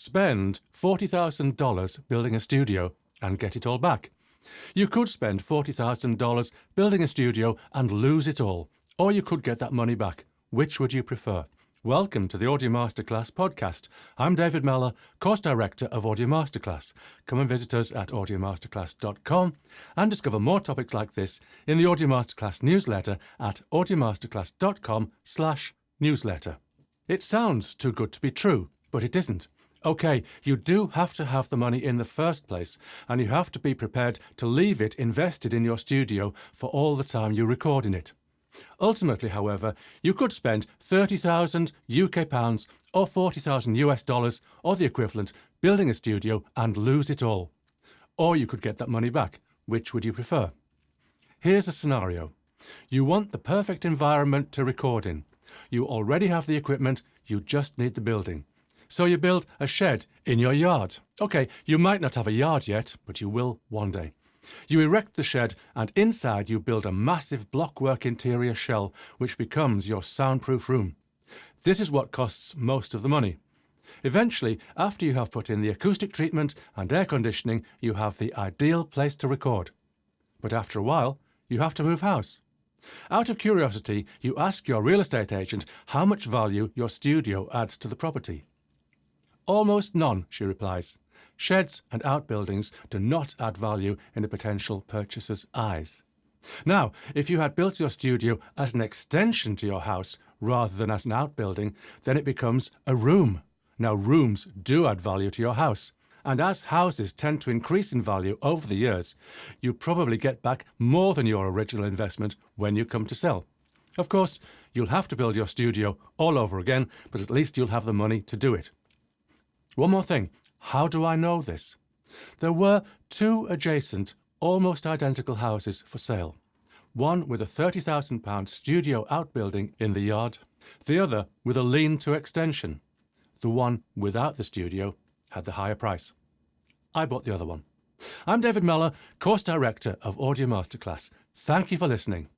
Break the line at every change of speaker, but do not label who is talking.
spend $40,000 building a studio and get it all back. You could spend $40,000 building a studio and lose it all, or you could get that money back. Which would you prefer? Welcome to the Audio Masterclass podcast. I'm David Mellor, course director of Audio Masterclass. Come and visit us at audiomasterclass.com and discover more topics like this in the Audio Masterclass newsletter at audiomasterclass.com/newsletter. It sounds too good to be true, but it isn't. Okay, you do have to have the money in the first place, and you have to be prepared to leave it invested in your studio for all the time you record in it. Ultimately, however, you could spend 30,000 UK pounds or 40,000 US dollars or the equivalent building a studio and lose it all. Or you could get that money back. Which would you prefer? Here's a scenario. You want the perfect environment to record in. You already have the equipment, you just need the building. So you build a shed in your yard. Okay, you might not have a yard yet, but you will one day. You erect the shed and inside you build a massive blockwork interior shell which becomes your soundproof room. This is what costs most of the money. Eventually, after you have put in the acoustic treatment and air conditioning, you have the ideal place to record. But after a while, you have to move house. Out of curiosity, you ask your real estate agent how much value your studio adds to the property. Almost none, she replies. Sheds and outbuildings do not add value in a potential purchaser's eyes. Now, if you had built your studio as an extension to your house rather than as an outbuilding, then it becomes a room. Now, rooms do add value to your house, and as houses tend to increase in value over the years, you probably get back more than your original investment when you come to sell. Of course, you'll have to build your studio all over again, but at least you'll have the money to do it. One more thing. How do I know this? There were two adjacent, almost identical houses for sale. One with a £30,000 studio outbuilding in the yard, the other with a lean-to extension. The one without the studio had the higher price. I bought the other one. I'm David Mellor, course director of Audio Masterclass. Thank you for listening.